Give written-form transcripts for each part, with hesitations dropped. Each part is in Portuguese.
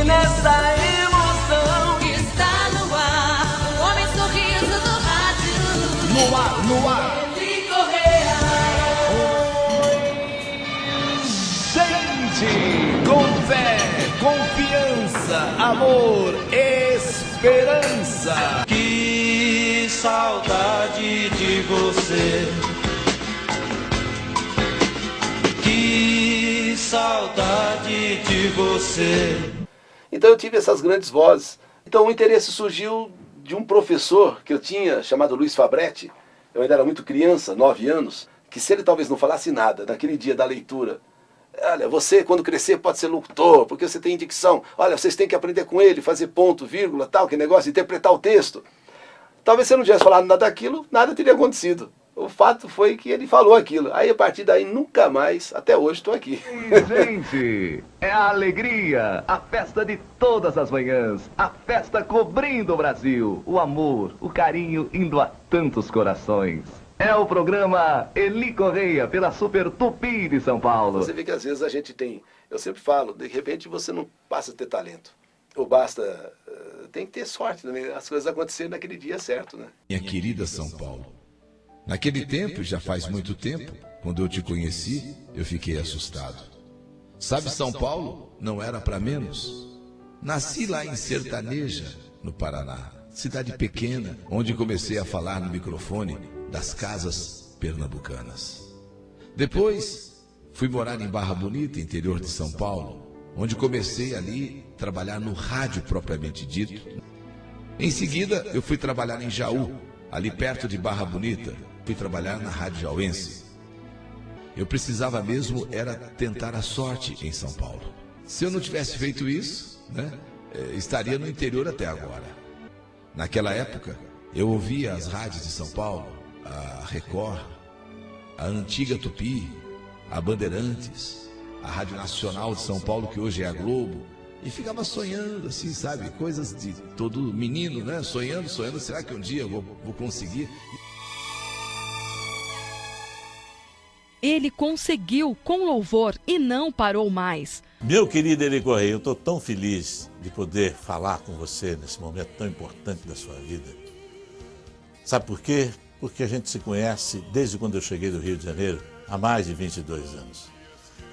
nessa emoção está no ar, o homem sorriso do rádio. No ar. Eli Correia. Gente, com fé, confiança, amor, esperança. Que saudade de você. Que saudade de você. Então eu tive essas grandes vozes. Então o interesse surgiu de um professor que eu tinha, chamado Luiz Fabretti. Eu ainda era muito criança, 9 anos, que se ele talvez não falasse nada naquele dia da leitura, olha, você quando crescer pode ser locutor, porque você tem dicção, olha, vocês têm que aprender com ele, fazer ponto, vírgula, tal, que negócio, interpretar o texto. Talvez se eu não tivesse falado nada daquilo, nada teria acontecido. O fato foi que ele falou aquilo. Aí a partir daí nunca mais, até hoje, estou aqui. Gente, é a alegria, a festa de todas as manhãs, a festa cobrindo o Brasil, o amor, o carinho indo a tantos corações. É o programa Eli Correia pela Super Tupi de São Paulo. Você vê que às vezes a gente tem, eu sempre falo, de repente você não passa a ter talento. Ou basta, tem que ter sorte também, as coisas acontecerem naquele dia certo, né? Minha querida São Paulo, naquele tempo, já faz muito tempo, quando eu te conheci, eu fiquei assustado. Sabe, São Paulo não era para menos. Nasci lá em Sertaneja, no Paraná, cidade pequena, onde comecei a falar no microfone das casas pernambucanas. Depois, fui morar em Barra Bonita, interior de São Paulo, onde comecei ali a trabalhar no rádio propriamente dito. Em seguida, eu fui trabalhar em Jaú, ali perto de Barra Bonita. Fui trabalhar na Rádio Jauense. Eu precisava mesmo era tentar a sorte em São Paulo. Se eu não tivesse feito isso, estaria no interior até agora. Naquela época, eu ouvia as rádios de São Paulo, a Record, a antiga Tupi, a Bandeirantes, a Rádio Nacional de São Paulo, que hoje é a Globo, e ficava sonhando, assim, sabe, coisas de todo menino, né? Sonhando, será que um dia eu vou conseguir? Ele conseguiu com louvor e não parou mais. Meu querido Eli Correia, eu estou tão feliz de poder falar com você nesse momento tão importante da sua vida. Sabe por quê? Porque a gente se conhece desde quando eu cheguei do Rio de Janeiro, há mais de 22 anos.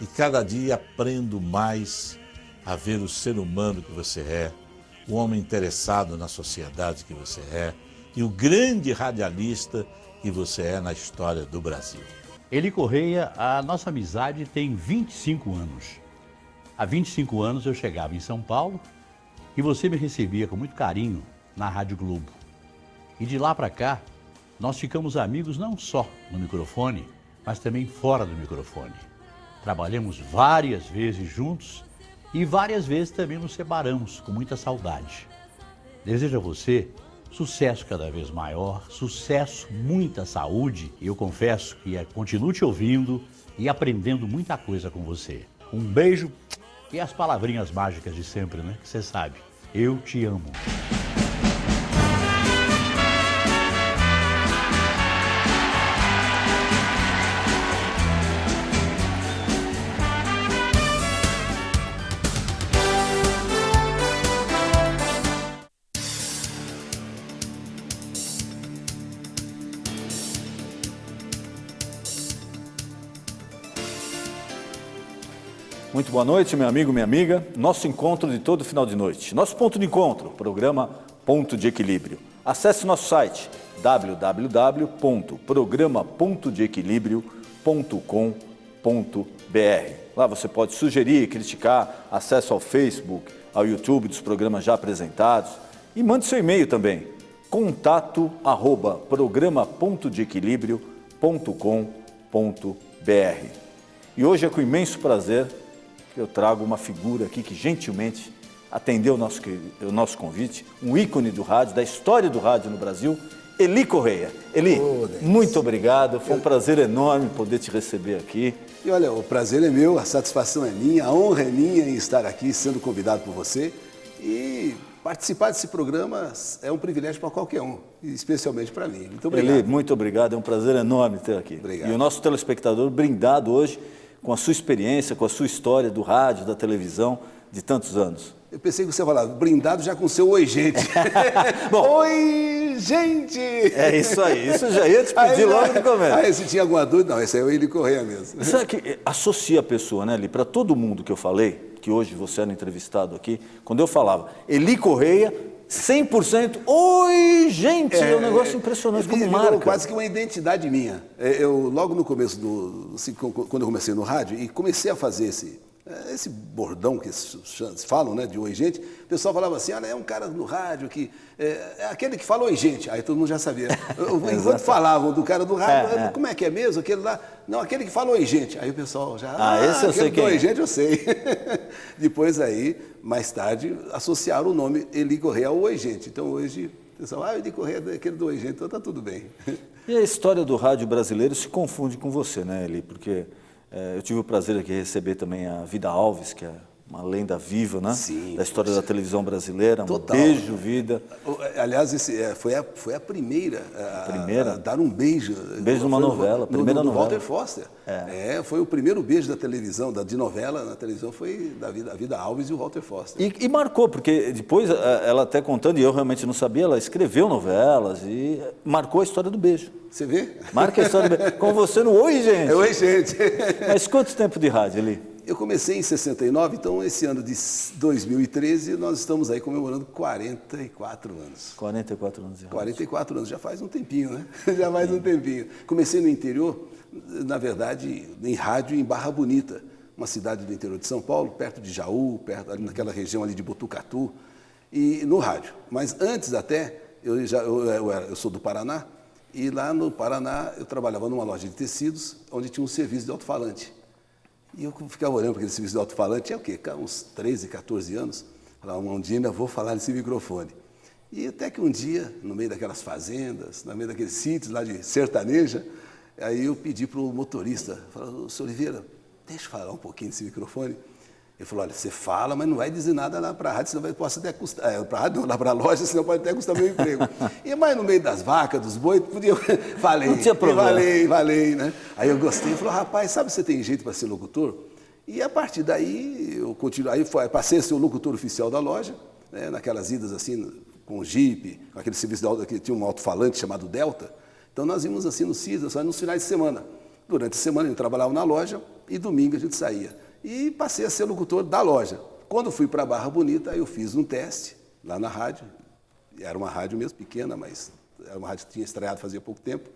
E cada dia aprendo mais a ver o ser humano que você é, o homem interessado na sociedade que você é e o grande radialista que você é na história do Brasil. Eli Correia, a nossa amizade tem 25 anos. Há 25 anos eu chegava em São Paulo e você me recebia com muito carinho na Rádio Globo. E de lá para cá, nós ficamos amigos não só no microfone, mas também fora do microfone. Trabalhamos várias vezes juntos e várias vezes também nos separamos com muita saudade. Desejo a você sucesso cada vez maior, sucesso, muita saúde. E eu confesso que continuo te ouvindo e aprendendo muita coisa com você. Um beijo e as palavrinhas mágicas de sempre, né? Você sabe, eu te amo. Muito boa noite, meu amigo, minha amiga. Nosso encontro de todo final de noite. Nosso ponto de encontro, programa Ponto de Equilíbrio. Acesse nosso site www.programa.deequilibrio.com.br. Lá você pode sugerir, criticar, acesso ao Facebook, ao YouTube dos programas já apresentados. E mande seu e-mail também, contato@programa.deequilibrio.com.br. E hoje é com imenso prazer que eu trago uma figura aqui que gentilmente atendeu o nosso convite, um ícone do rádio, da história do rádio no Brasil, Eli Correia. Eli, muito obrigado, foi um prazer enorme poder te receber aqui. E olha, o prazer é meu, a satisfação é minha, a honra é minha em estar aqui sendo convidado por você. E participar desse programa é um privilégio para qualquer um, especialmente para mim. Muito obrigado. Eli, muito obrigado, é um prazer enorme ter aqui. Obrigado. E o nosso telespectador brindado hoje com a sua experiência, com a sua história do rádio, da televisão, de tantos anos. Eu pensei que você falava blindado já com o seu oi, gente. Bom, oi, gente! É isso aí, isso eu já ia te pedir logo no começo. Aí, se tinha alguma dúvida, não, esse aí é o Eli Correia mesmo. Sabe que associa a pessoa, né, Eli? Para todo mundo que eu falei, que hoje você era entrevistado aqui, quando eu falava Eli Correia, 100%, oi, gente! É um negócio impressionante, como marca. Quase que uma identidade minha. Eu, logo no começo, quando eu comecei no rádio, e comecei a fazer esse bordão que eles falam, né, de oi, gente, o pessoal falava assim, olha, é um cara no rádio que é aquele que fala oi, gente. Aí todo mundo já sabia. Enquanto falavam do cara do rádio, como é que é mesmo? Aquele lá, não, aquele que fala oi, gente. Aí o pessoal já, esse eu sei quem é. Oi, gente, eu sei. Depois aí, mais tarde, associaram o nome Eli Correia ao oi, gente. Então hoje, o pessoal, Eli Correia é aquele do oi, gente, então tá tudo bem. E a história do rádio brasileiro se confunde com você, né, Eli? Porque eu tive o prazer aqui de receber também a Vida Alves, que é uma lenda viva, né? Sim, da história da televisão brasileira. Total. Um beijo, Vida. Aliás, foi a primeira a dar um beijo. Um beijo numa novela, primeira novela. Walter Foster. Foi o primeiro beijo da televisão, de novela na televisão, foi da Vida Alves e o Walter Foster. E marcou, porque depois ela até contando, e eu realmente não sabia, ela escreveu novelas e marcou a história do beijo. Você vê? Marca a história do beijo. Com você no oi, gente. Oi, gente. Mas quanto tempo de rádio, Eli? Eu comecei em 69, então esse ano de 2013 nós estamos aí comemorando 44 anos. 44 anos de rádio. 44 anos, já faz um tempinho, né? Já faz um tempinho. Comecei no interior, na verdade, em rádio em Barra Bonita, uma cidade do interior de São Paulo, perto de Jaú, ali naquela região ali de Botucatu, e no rádio. Mas antes até, eu sou do Paraná, e lá no Paraná eu trabalhava numa loja de tecidos, onde tinha um serviço de alto-falante. E eu ficava olhando para aquele serviço de alto-falante, tinha o quê? Uns 13, 14 anos. Falava, um dia ainda vou falar nesse microfone. E até que um dia, no meio daquelas fazendas, no meio daqueles sítios lá de sertaneja, aí eu pedi para o motorista, falei, senhor Oliveira, deixa eu falar um pouquinho nesse microfone. Ele falou, olha, você fala, mas não vai dizer nada lá para a rádio, senão posso até custar, para a rádio não, lá para a loja, senão pode até custar meu emprego. E mais no meio das vacas, dos bois, podia, falei. Não tinha problema. Falei, né? Aí eu gostei, falou, rapaz, sabe se você tem jeito para ser locutor? E a partir daí, eu continuei, aí passei a ser o locutor oficial da loja, né, naquelas idas assim, com Jeep, com aquele serviço que tinha um alto-falante chamado Delta. Então nós íamos assim nos sítios, nos finais de semana. Durante a semana a gente trabalhava na loja e domingo a gente saía. E passei a ser locutor da loja. Quando fui para Barra Bonita, eu fiz um teste lá na rádio. Era uma rádio mesmo pequena, mas era uma rádio que tinha estreado fazia pouco tempo.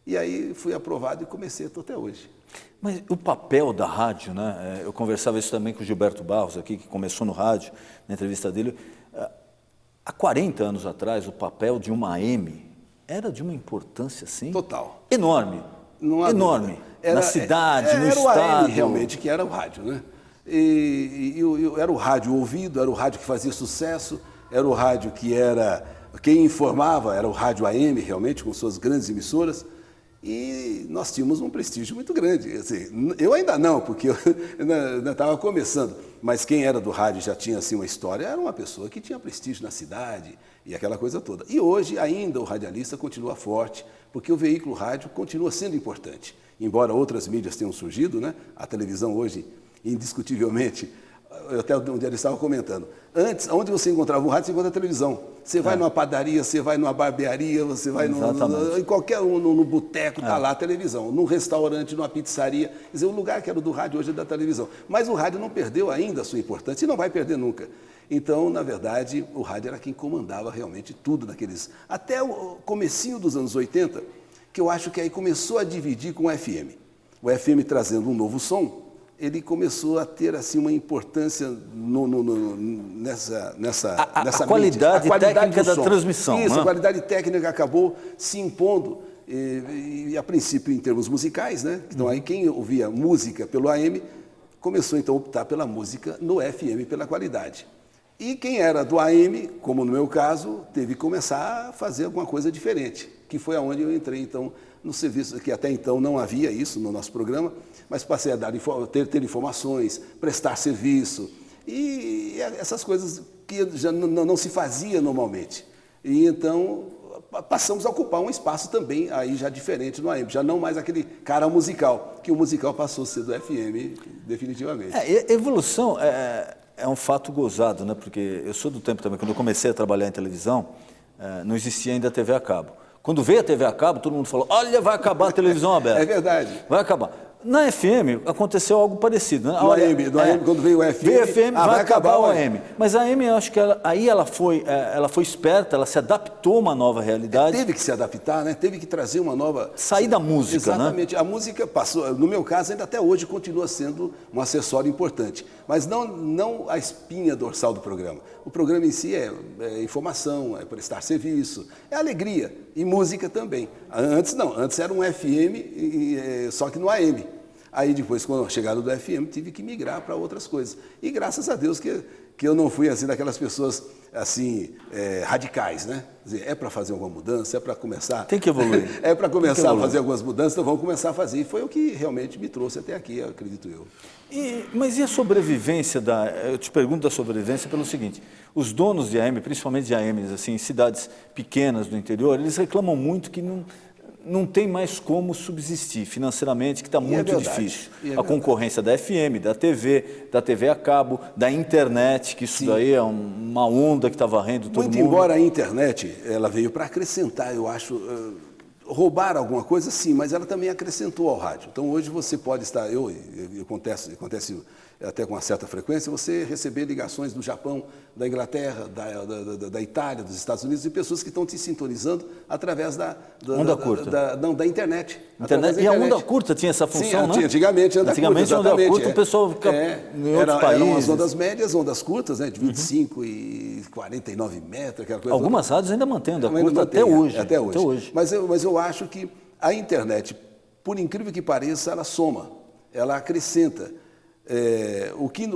E aí fui aprovado e comecei, estou até hoje. Mas o papel da rádio, né? Eu conversava isso também com o Gilberto Barros aqui, que começou no rádio, na entrevista dele. Há 40 anos atrás, o papel de uma AM era de uma importância, assim... Total. Enorme. Enorme. Na cidade, no estado. Era o AM realmente, que era o rádio, né? E era o rádio ouvido, era o rádio que fazia sucesso, era o rádio que era... Quem informava era o rádio AM, realmente, com suas grandes emissoras. E nós tínhamos um prestígio muito grande. Assim, eu ainda não, porque eu ainda estava começando. Mas quem era do rádio já tinha assim, uma história, era uma pessoa que tinha prestígio na cidade e aquela coisa toda. E hoje ainda o radialista continua forte, porque o veículo rádio continua sendo importante. Embora outras mídias tenham surgido, né? A televisão hoje, indiscutivelmente, até um dia eles estavam comentando, antes, onde você encontrava um rádio, você encontra a televisão. Você vai numa padaria, você vai numa barbearia, você vai em qualquer no boteco, está lá a televisão. Num restaurante, numa pizzaria. Quer dizer, o lugar que era do rádio hoje é da televisão. Mas o rádio não perdeu ainda a sua importância e não vai perder nunca. Então, na verdade, o rádio era quem comandava realmente tudo naqueles... Até o comecinho dos anos 80, que eu acho que aí começou a dividir com o FM. O FM trazendo um novo som, ele começou a ter assim uma importância nessa qualidade técnica da transmissão. Isso, a qualidade técnica acabou se impondo, e a princípio em termos musicais, né? Então aí quem ouvia música pelo AM começou então a optar pela música no FM, pela qualidade. E quem era do AM, como no meu caso, teve que começar a fazer alguma coisa diferente, que foi aonde eu entrei então no serviço, que até então não havia isso no nosso programa, mas passei a ter informações, prestar serviço, e essas coisas que já não se fazia normalmente. E então passamos a ocupar um espaço também aí já diferente no AM, já não mais aquele cara musical, que o musical passou a ser do FM definitivamente. Evolução, É um fato gozado, né? Porque eu sou do tempo também, quando eu comecei a trabalhar em televisão, não existia ainda a TV a cabo. Quando veio a TV a cabo, todo mundo falou, olha, vai acabar a televisão aberta. É verdade. Vai acabar. Na FM aconteceu algo parecido, né? No AM, quando veio o FM, veio o FM, vai acabar o AM. AM. Mas a AM, eu acho que ela foi esperta, ela se adaptou a uma nova realidade. Teve que se adaptar, né? Teve que trazer uma nova... Sair da música, exatamente. Né? A música passou, no meu caso, ainda até hoje continua sendo um acessório importante. Mas não a espinha dorsal do programa. O programa em si é informação, é prestar serviço, é alegria. E música também. Antes não, antes era um FM, só que no AM. Aí depois, quando chegaram do FM, tive que migrar para outras coisas. E graças a Deus que eu não fui assim daquelas pessoas assim radicais, né? Quer dizer, é para fazer alguma mudança, é para começar... Tem que evoluir. É para começar a fazer algumas mudanças, então vamos começar a fazer. E foi o que realmente me trouxe até aqui, acredito eu. Mas e a sobrevivência eu te pergunto da sobrevivência pelo seguinte, os donos de AM, principalmente de AMs, assim, em cidades pequenas do interior, eles reclamam muito que não tem mais como subsistir financeiramente, que está muito difícil. A concorrência da FM, da TV a cabo, da internet, que isso daí é uma onda que está varrendo todo mundo. Muito embora a internet, ela veio para acrescentar, eu acho, roubar alguma coisa, sim, mas ela também acrescentou ao rádio. Então hoje você pode estar, acontece até com uma certa frequência, você receber ligações do Japão, da Inglaterra, da Itália, dos Estados Unidos, de pessoas que estão te sintonizando através da internet. E a onda curta tinha essa função, né? Antigamente, onda curta, o pessoal ficava em outros países. Eram as ondas médias, ondas curtas, né, de 25 e 49 metros, aquela coisa. Algumas rádios ainda mantêm onda curta até hoje. Até hoje. Mas eu acho que a internet, por incrível que pareça, ela soma, ela acrescenta. O que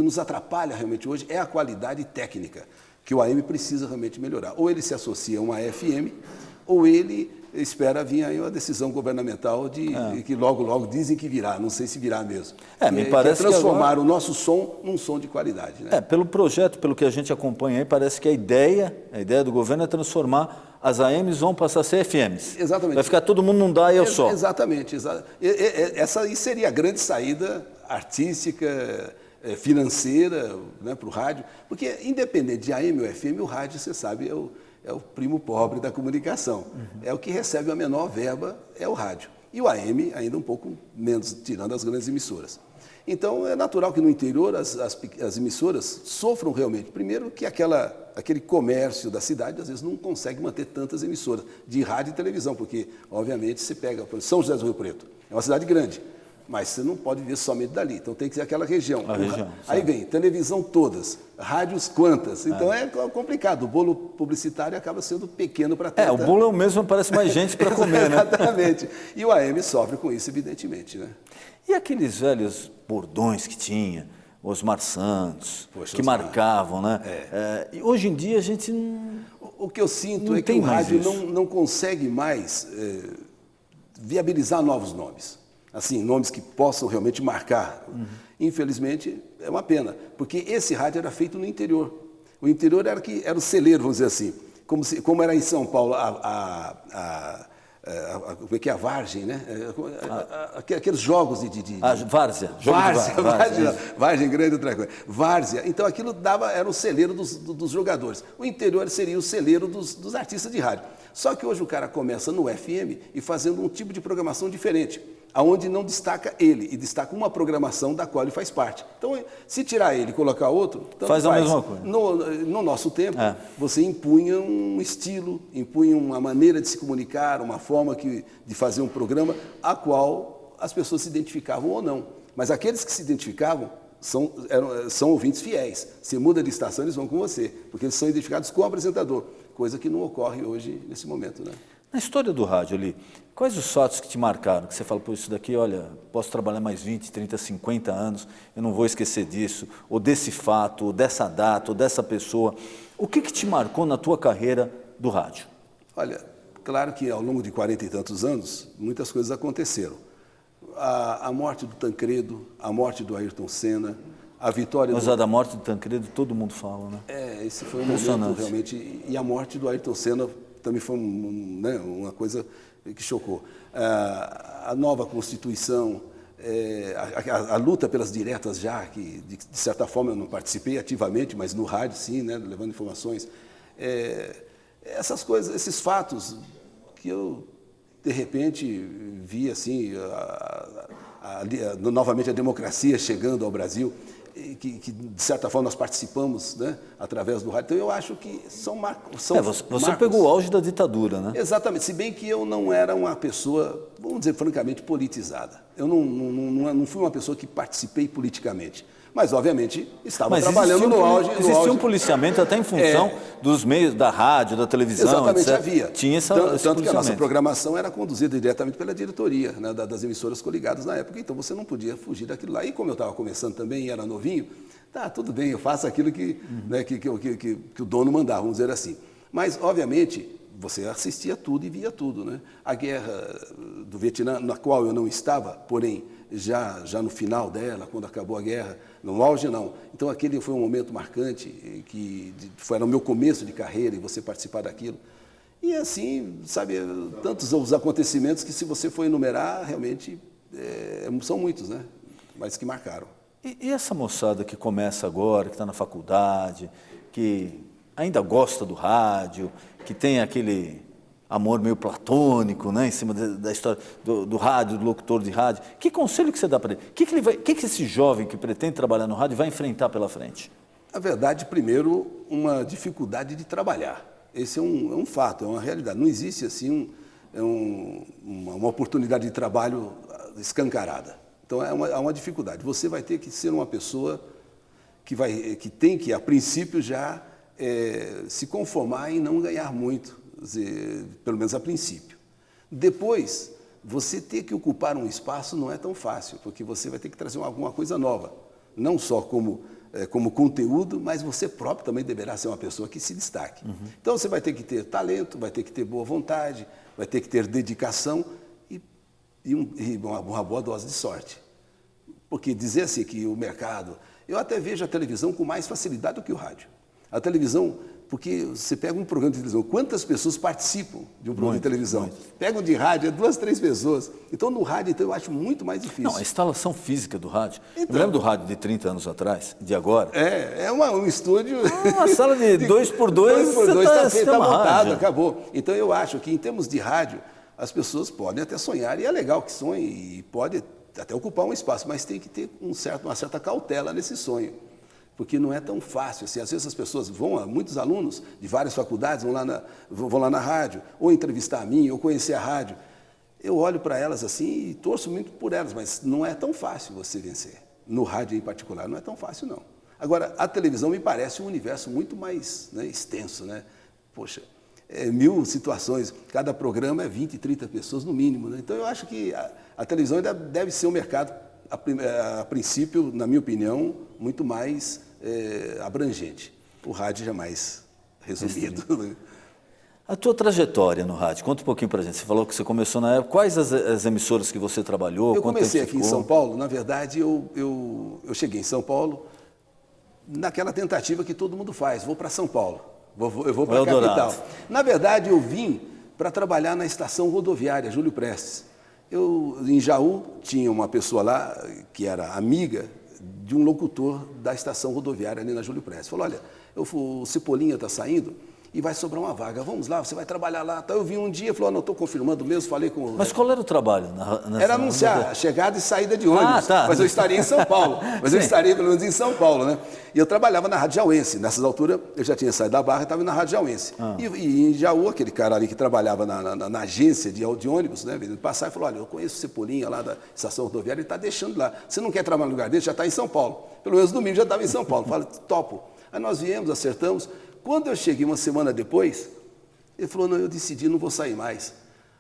nos atrapalha realmente hoje é a qualidade técnica, que o AM precisa realmente melhorar. Ou ele se associa a uma FM, ou ele espera vir aí uma decisão governamental que logo dizem que virá, não sei se virá mesmo. Me parece que é transformar o nosso som num som de qualidade. Né? Pelo projeto, pelo que a gente acompanha aí, parece que a ideia do governo é transformar as AMs vão passar a ser FMs. Exatamente. Vai ficar todo mundo num dial só. Exatamente. Essa aí seria a grande saída artística, financeira, né, para o rádio, porque independente de AM ou FM, o rádio, você sabe, é o primo pobre da comunicação. É o que recebe a menor verba, é o rádio. E o AM ainda um pouco menos, tirando as grandes emissoras. Então, é natural que no interior as emissoras sofram realmente. Primeiro que aquele comércio da cidade, às vezes, não consegue manter tantas emissoras de rádio e televisão, porque, obviamente, você pega, por exemplo, São José do Rio Preto, é uma cidade grande, mas você não pode ver somente dali, então tem que ser aquela região. Aí vem televisão todas, rádios quantas, então é complicado, o bolo publicitário acaba sendo pequeno para tanta... O bolo é o mesmo, parece mais gente para comer, né? Exatamente, e o AM sofre com isso, evidentemente, né? E aqueles velhos bordões que tinha, Osmar Santos, que marcavam, né? E hoje em dia a gente não... O que eu sinto é que o rádio não consegue mais viabilizar novos nomes. Assim, nomes que possam realmente marcar. Infelizmente, é uma pena, porque esse rádio era feito no interior. O interior era o celeiro, vamos dizer assim. Como era em São Paulo como é que é a Vargem, né? Aqueles jogos de... Várzea. Vargem grande, outra coisa. Várzea. Então aquilo era o celeiro dos jogadores. O interior seria o celeiro dos artistas de rádio. Só que hoje o cara começa no FM e fazendo um tipo de programação diferente, aonde não destaca ele, e destaca uma programação da qual ele faz parte. Então, se tirar ele e colocar outro, faz a mesma coisa. No nosso tempo, você impunha um estilo, impunha uma maneira de se comunicar, uma forma de fazer um programa, a qual as pessoas se identificavam ou não. Mas aqueles que se identificavam são ouvintes fiéis. Se muda de estação, eles vão com você, porque eles são identificados com o apresentador, coisa que não ocorre hoje, nesse momento, né? Na história do rádio ali, quais os fatos que te marcaram? Que você fala, pô, isso daqui, olha, posso trabalhar mais 20, 30, 50 anos, eu não vou esquecer disso, ou desse fato, ou dessa data, ou dessa pessoa. O que te marcou na tua carreira do rádio? Olha, claro que ao longo de 40 e tantos anos, muitas coisas aconteceram. A morte do Tancredo, a morte do Ayrton Senna, a vitória... Mas da morte do Tancredo todo mundo fala, né? Esse foi um momento realmente... E a morte do Ayrton Senna também foi uma coisa que chocou. A nova Constituição, a luta pelas diretas já, que de certa forma eu não participei ativamente, mas no rádio sim, né, levando informações. Essas coisas, esses fatos que eu, de repente, vi assim, novamente a democracia chegando ao Brasil, que de certa forma nós participamos, né, através do rádio. Então eu acho que são marcos. Você pegou o auge da ditadura, né? Exatamente, se bem que eu não era uma pessoa, vamos dizer francamente, politizada. Eu não fui uma pessoa que participei politicamente. Mas, obviamente, estava trabalhando no auge. Existia um policiamento até em função dos meios da rádio, da televisão, exatamente, etc. havia. Tinha esse tanto que a nossa programação era conduzida diretamente pela diretoria, né, das emissoras coligadas na época, então você não podia fugir daquilo lá. E como eu estava começando também e era novinho, tá, tudo bem, eu faço aquilo que o dono mandava, vamos dizer assim. Mas, obviamente, você assistia tudo e via tudo, né? A guerra do Vietnã, na qual eu não estava, porém, já no final dela, quando acabou a guerra, no auge não. Então aquele foi um momento marcante, que foi no meu começo de carreira, e você participar daquilo. E assim, sabe, tantos os acontecimentos que se você for enumerar, realmente são muitos, né? Mas que marcaram. E essa moçada que começa agora, que está na faculdade, que ainda gosta do rádio, que tem aquele amor meio platônico, né, em cima da história do rádio, do locutor de rádio. Que conselho que você dá para ele? O que esse jovem que pretende trabalhar no rádio vai enfrentar pela frente? Na verdade, primeiro, uma dificuldade de trabalhar. Esse é um fato, é uma realidade. Não existe assim uma oportunidade de trabalho escancarada. Então, é uma dificuldade. Você vai ter que ser uma pessoa que tem que, a princípio, já se conformar em não ganhar muito. Pelo menos a princípio. Depois, você ter que ocupar um espaço não é tão fácil, porque você vai ter que trazer alguma coisa nova, não só como conteúdo, mas você próprio também deverá ser uma pessoa que se destaque. Uhum. Então, você vai ter que ter talento, vai ter que ter boa vontade, vai ter que ter dedicação e uma boa dose de sorte. Porque dizer assim que o mercado... Eu até vejo a televisão com mais facilidade do que o rádio. A televisão... Porque você pega um programa de televisão, quantas pessoas participam de um programa de televisão? Pegam de rádio, 2, 3 pessoas. Então, no rádio, eu acho muito mais difícil. Não, a instalação física do rádio. Então, eu lembro do rádio de 30 anos atrás, de agora. É um estúdio... Uma sala de 2x2, está montado, acabou. Então, eu acho que, em termos de rádio, as pessoas podem até sonhar, e é legal que sonhem, e pode até ocupar um espaço, mas tem que ter uma certa cautela nesse sonho. Porque não é tão fácil, assim, às vezes as pessoas muitos alunos de várias faculdades vão lá na rádio, ou entrevistar a mim, ou conhecer a rádio. Eu olho para elas assim e torço muito por elas, mas não é tão fácil você vencer. No rádio em particular, não é tão fácil, não. Agora, a televisão me parece um universo muito mais, né, extenso, né? Poxa, 1000 situações, cada programa é 20, 30 pessoas no mínimo, né? Então eu acho que a televisão ainda deve ser um mercado, a princípio, na minha opinião, muito mais abrangente. O rádio já é mais resumido. A tua trajetória no rádio, conta um pouquinho pra gente. Você falou que você começou na época. Quais as emissoras que você trabalhou? Eu comecei aqui em São Paulo. Na verdade, eu cheguei em São Paulo naquela tentativa que todo mundo faz. Vou para São Paulo, eu vou para a capital. Na verdade, eu vim para trabalhar na estação rodoviária Júlio Prestes. Em Jaú, tinha uma pessoa lá que era amiga de um locutor da estação rodoviária ali na Júlio Prestes. Falou, olha, o Cipolinha está saindo e vai sobrar uma vaga. Vamos lá, você vai trabalhar lá. Então eu vim um dia e falou, não, estou confirmando mesmo, falei com... Mas qual era o trabalho? Era anunciar a chegada e saída de ônibus. Mas eu estaria em São Paulo. Mas eu estaria pelo menos em São Paulo, né? E eu trabalhava na Rádio Jauense. Nessas alturas, eu já tinha saído da Barra e estava na Rádio Jauense. E em Jaú, aquele cara ali que trabalhava na agência de ônibus, né? Vendendo passagem, falou, olha, eu conheço o Cipolinha lá da estação rodoviária, ele está deixando lá. Você não quer trabalhar no lugar dele? Já está em São Paulo. Pelo menos domingo já estava em São Paulo. Falei, topo. Aí nós viemos, acertamos. Quando eu cheguei uma semana depois, ele falou, não, eu decidi, não vou sair mais.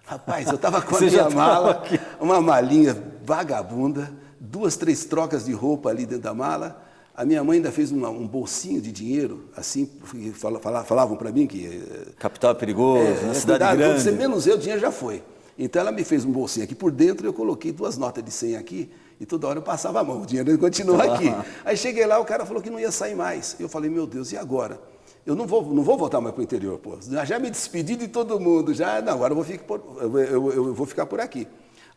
Rapaz, eu estava com a minha mala, uma malinha vagabunda, 2, 3 trocas de roupa ali dentro da mala. A minha mãe ainda fez um bolsinho de dinheiro, assim, falavam para mim que... Capital é perigoso, na cidade grande. Você menos eu, o dinheiro já foi. Então ela me fez um bolsinho aqui por dentro, eu coloquei 2 notas de 100 aqui, e toda hora eu passava a mão, o dinheiro continua aqui. Aí cheguei lá, o cara falou que não ia sair mais. Eu falei, meu Deus, e agora? Eu não vou voltar mais para o interior, pô. Já me despedi de todo mundo, agora eu vou ficar por aqui.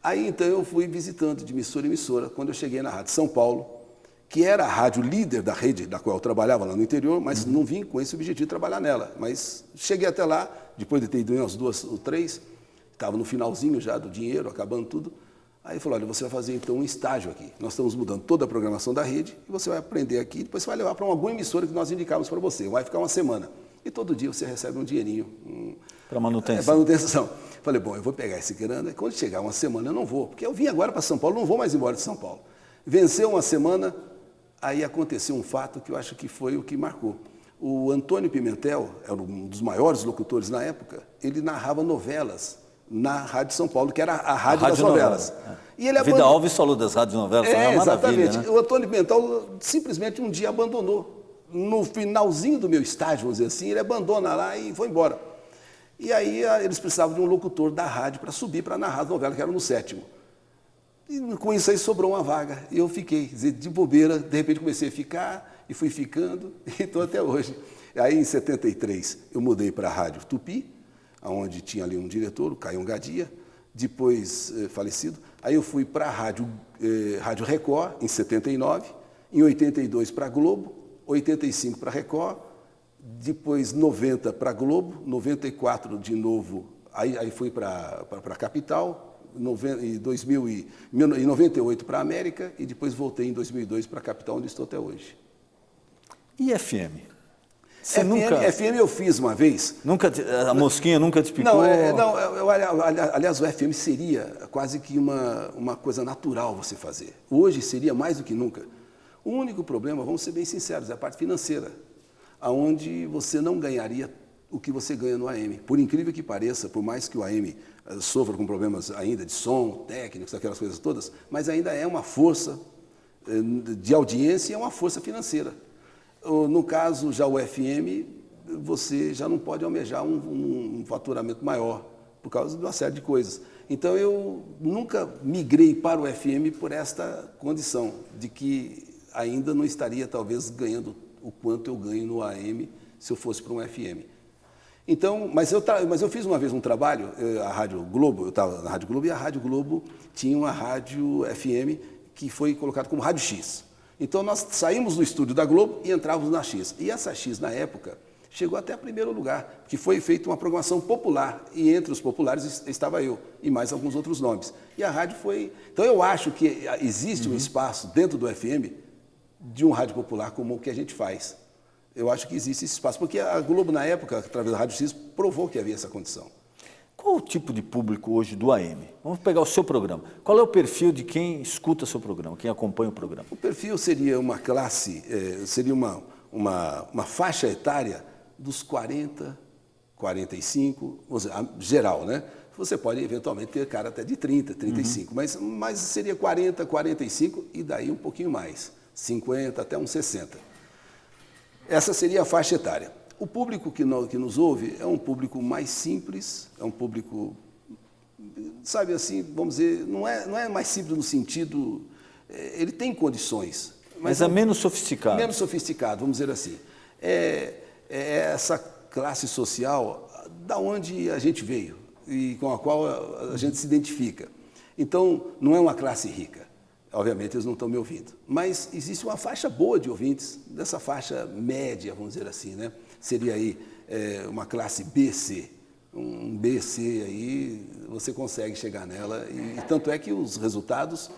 Aí então eu fui visitando de emissora em emissora, quando eu cheguei na Rádio São Paulo, que era a rádio líder da rede da qual eu trabalhava lá no interior, mas não vim com esse objetivo de trabalhar nela. Mas cheguei até lá, depois de ter ido em umas 2 ou 3, estava no finalzinho já do dinheiro, acabando tudo. Aí falou, olha, você vai fazer então um estágio aqui. Nós estamos mudando toda a programação da rede e você vai aprender aqui, depois você vai levar para alguma emissora que nós indicamos para você. Vai ficar uma semana. E todo dia você recebe um dinheirinho. Para manutenção. Manutenção. Falei, bom, eu vou pegar esse grana e quando chegar uma semana eu não vou, porque eu vim agora para São Paulo, não vou mais embora de São Paulo. Venceu uma semana, aí aconteceu um fato que eu acho que foi o que marcou. O Antônio Pimentel, era um dos maiores locutores na época, ele narrava novelas na Rádio São Paulo, que era a rádio das novelas. E ele Vida Alves falou das rádios novelas, é uma maravilha, exatamente. Né? O Antônio Pimentel simplesmente um dia abandonou. No finalzinho do meu estágio, vamos dizer assim, ele abandona lá e foi embora. E aí eles precisavam de um locutor da rádio para subir para narrar as novelas, que era no 7º. E com isso aí sobrou uma vaga. E eu fiquei, de bobeira, de repente comecei a ficar, e fui ficando, e estou até hoje. Aí em 73 eu mudei para a Rádio Tupi, onde tinha ali um diretor, o Caio Gadia, depois falecido. Aí eu fui para a Rádio Record, em 79, em 82 para a Globo, 85 para a Record, depois 90 para a Globo, 94 de novo, aí fui para a Capital, em 98 para a América e depois voltei em 2002 para a Capital, onde estou até hoje. E FM? FM eu fiz uma vez. A mosquinha nunca te picou? Aliás, o FM seria quase que uma coisa natural você fazer. Hoje seria mais do que nunca. O único problema, vamos ser bem sinceros, é a parte financeira, onde você não ganharia o que você ganha no AM. Por incrível que pareça, por mais que o AM sofra com problemas ainda de som, técnicos, aquelas coisas todas, mas ainda é uma força de audiência e é uma força financeira. No caso, já o FM, você já não pode almejar um faturamento maior, por causa de uma série de coisas. Então, eu nunca migrei para o FM por esta condição, de que ainda não estaria, talvez, ganhando o quanto eu ganho no AM se eu fosse para um FM. Então, mas eu fiz uma vez um trabalho, a Rádio Globo, eu estava na Rádio Globo, e a Rádio Globo tinha uma rádio FM que foi colocada como Rádio X. Então, nós saímos do estúdio da Globo e entrávamos na X. E essa X, na época, chegou até primeiro lugar, que foi feita uma programação popular, e entre os populares estava eu, e mais alguns outros nomes. E a rádio foi... Então, eu acho que existe um espaço dentro do FM de um rádio popular como o que a gente faz. Eu acho que existe esse espaço, porque a Globo, na época, através da Rádio X, provou que havia essa condição. Qual o tipo de público hoje do AM? Vamos pegar o seu programa. Qual é o perfil de quem escuta seu programa, quem acompanha o programa? O perfil seria uma classe, seria uma faixa etária dos 40, 45, vamos dizer, geral, né? Você pode, eventualmente, ter cara até de 30, 35, mas seria 40, 45 e daí um pouquinho mais. 50 até uns 60. Essa seria a faixa etária. O público que nos ouve é um público mais simples, é um público, sabe assim, vamos dizer, não é mais simples no sentido, ele tem condições. Mas é menos sofisticado. Menos sofisticado, vamos dizer assim. É essa classe social da onde a gente veio e com a qual a gente se identifica. Então, não é uma classe rica. Obviamente, eles não estão me ouvindo. Mas existe uma faixa boa de ouvintes, dessa faixa média, vamos dizer assim, né? Seria aí uma classe BC. Um BC aí, você consegue chegar nela. E tanto é que os resultados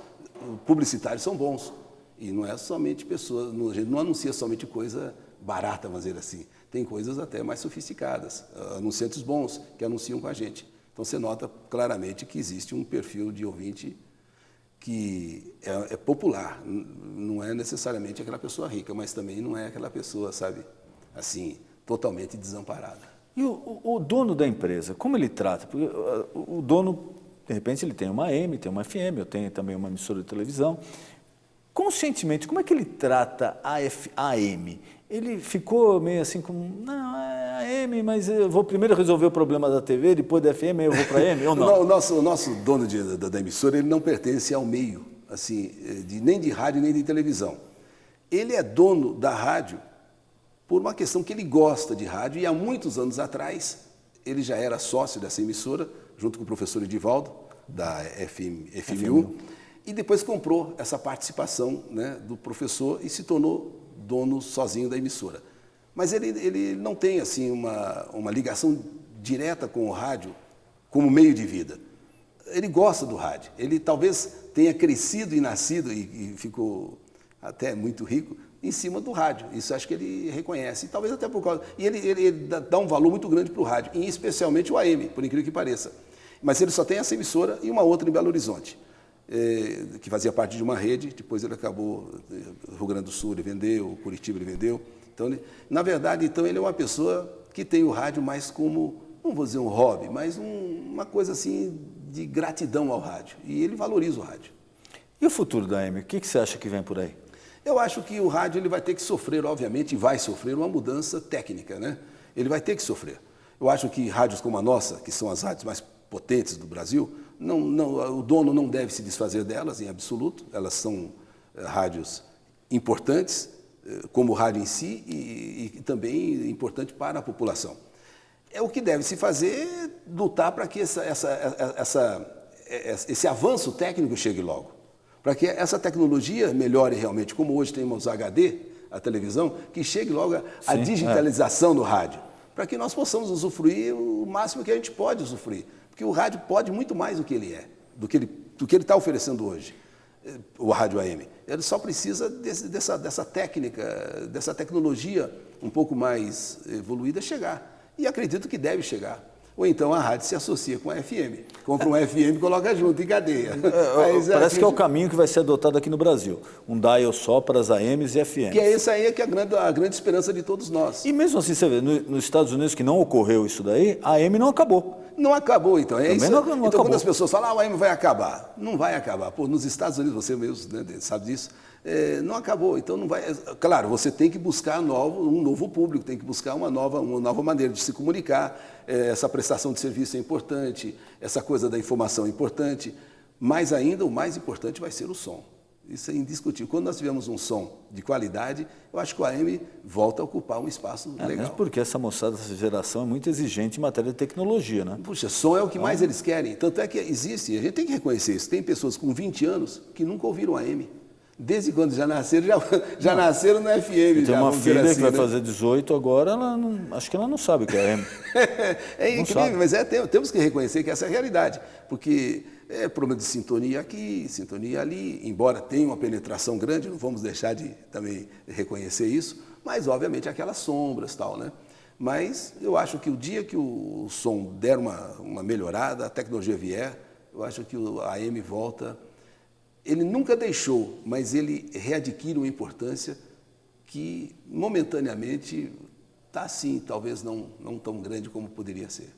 publicitários são bons. E não é somente pessoas, a gente não anuncia somente coisa barata, vamos dizer assim. Tem coisas até mais sofisticadas, anunciantes bons que anunciam com a gente. Então, você nota claramente que existe um perfil de ouvinte que é popular, não é necessariamente aquela pessoa rica, mas também não é aquela pessoa, sabe, assim, totalmente desamparada. E o dono da empresa, como ele trata? Porque o dono, de repente, ele tem uma AM, tem uma FM, eu tenho também uma emissora de televisão. Conscientemente, como é que ele trata a AM? Ele ficou meio assim como, não, é AM, mas eu vou primeiro resolver o problema da TV, depois da FM eu vou para a AM, ou não? O nosso dono da emissora, ele não pertence ao meio, assim, nem de rádio, nem de televisão. Ele é dono da rádio por uma questão que ele gosta de rádio, e há muitos anos atrás, ele já era sócio dessa emissora, junto com o professor Edivaldo, da FMU, e depois comprou essa participação, né, do professor e se tornou dono sozinho da emissora. Mas ele não tem assim uma ligação direta com o rádio como meio de vida. Ele gosta do rádio. Ele talvez tenha crescido e nascido e ficou até muito rico em cima do rádio. Isso acho que ele reconhece. E talvez até por causa... E ele dá um valor muito grande para o rádio, e especialmente o AM, por incrível que pareça. Mas ele só tem essa emissora e uma outra em Belo Horizonte, que fazia parte de uma rede. Depois ele acabou... Rio Grande do Sul ele vendeu, Curitiba ele vendeu. Então, na verdade, então, ele é uma pessoa que tem o rádio mais como, não vou dizer um hobby, mas uma coisa assim de gratidão ao rádio. E ele valoriza o rádio. E o futuro da AM? O que você acha que vem por aí? Eu acho que o rádio ele vai ter que sofrer, obviamente, e vai sofrer uma mudança técnica, né? Ele vai ter que sofrer. Eu acho que rádios como a nossa, que são as rádios mais potentes do Brasil, o dono não deve se desfazer delas, em absoluto. Elas são rádios importantes, como o rádio em si, e também importante para a população. O que deve se fazer é lutar para que esse avanço técnico chegue logo, para que essa tecnologia melhore realmente, como hoje temos HD, a televisão, que chegue logo a digitalização do rádio, para que nós possamos usufruir o máximo que a gente pode usufruir, porque o rádio pode muito mais do que ele é, do que ele está oferecendo hoje. O rádio AM. Ele só precisa dessa técnica, dessa tecnologia um pouco mais evoluída chegar. E acredito que deve chegar. Ou então a rádio se associa com a FM. Compra um FM e coloca junto em cadeia. Parece que é o caminho que vai ser adotado aqui no Brasil. Um dial só para as AMs e FMs. Que é esse aí que é a grande esperança de todos nós. E mesmo assim, você vê, nos Estados Unidos que não ocorreu isso daí, a AM não acabou. Não acabou, então. É isso. Não então, acabou. Quando as pessoas falam, o AM vai acabar. Não vai acabar. Pô, nos Estados Unidos, você mesmo, né, sabe disso, não acabou. Então, não vai... Claro, você tem que buscar um novo público, tem que buscar uma nova maneira de se comunicar. Essa prestação de serviço é importante, essa coisa da informação é importante. Mas ainda, o mais importante vai ser o som. Isso é indiscutível. Quando nós tivermos um som de qualidade, eu acho que o AM volta a ocupar um espaço legal. Mesmo porque essa moçada, essa geração é muito exigente em matéria de tecnologia, né? Puxa, som é o que mais eles querem. Tanto é que existe, a gente tem que reconhecer isso. Tem pessoas com 20 anos que nunca ouviram AM. Desde quando já nasceram, já nasceram no FM. Tem uma filha que vai fazer 18 agora, acho que ela não sabe o que é AM. É incrível, mas temos que reconhecer que essa é a realidade. Porque é problema de sintonia aqui, sintonia ali, embora tenha uma penetração grande, não vamos deixar de também reconhecer isso, mas obviamente aquelas sombras e tal, né? Mas eu acho que o dia que o som der uma melhorada, a tecnologia vier, eu acho que o AM volta. Ele nunca deixou, mas ele readquire uma importância que momentaneamente está assim, talvez não tão grande como poderia ser.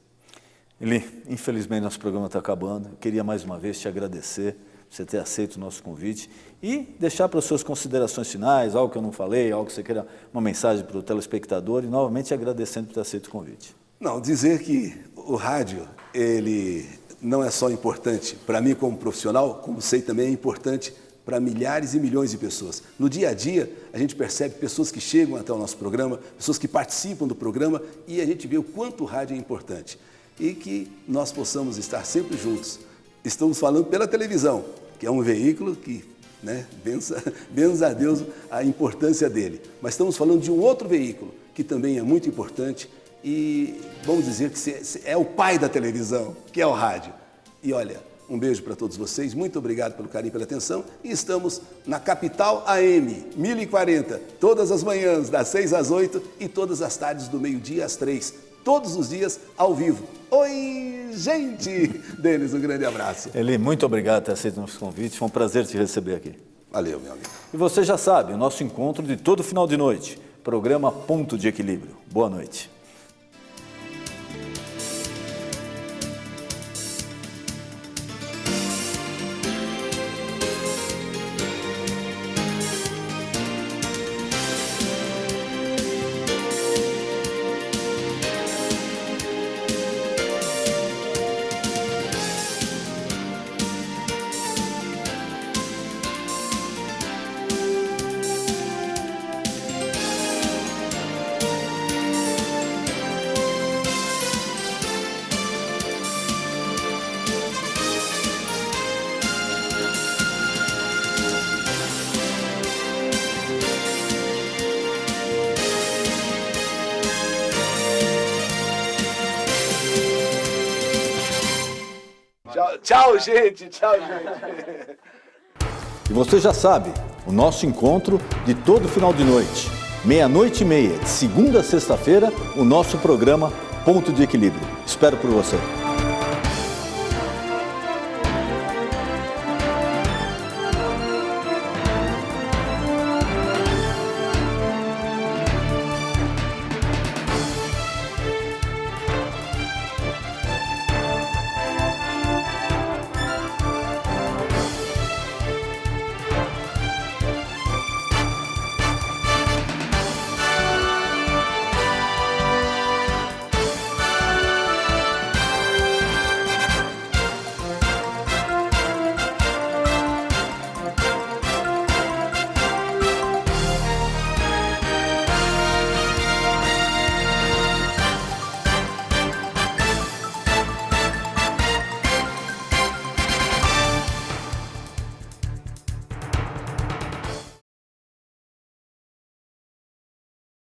Eli, infelizmente nosso programa está acabando. Eu queria mais uma vez te agradecer por você ter aceito o nosso convite e deixar para as suas considerações finais, algo que eu não falei, algo que você queira, uma mensagem para o telespectador, e novamente agradecendo por ter aceito o convite. Não, dizer que o rádio, ele não é só importante para mim como profissional, como sei também é importante para milhares e milhões de pessoas. No dia a dia, a gente percebe pessoas que chegam até o nosso programa, pessoas que participam do programa, e a gente vê o quanto o rádio é importante. E que nós possamos estar sempre juntos. Estamos falando pela televisão, que é um veículo que, né, benza a Deus a importância dele. Mas estamos falando de um outro veículo, que também é muito importante, e vamos dizer que é o pai da televisão, que é o rádio. E olha, um beijo para todos vocês, muito obrigado pelo carinho, pela atenção, e estamos na Capital AM, 1040, todas as manhãs, das 6 às 8 e todas as tardes do meio-dia às 3, todos os dias ao vivo. Oi, gente! Denis, um grande abraço. Eli, muito obrigado por ter aceito o nosso convite, foi um prazer te receber aqui. Valeu, meu amigo. E você já sabe, o nosso encontro de todo final de noite, programa Ponto de Equilíbrio. Boa noite. Tchau, gente. Tchau, gente. E você já sabe, o nosso encontro de todo final de noite, 00:30, de segunda a sexta-feira, o nosso programa Ponto de Equilíbrio. Espero por você.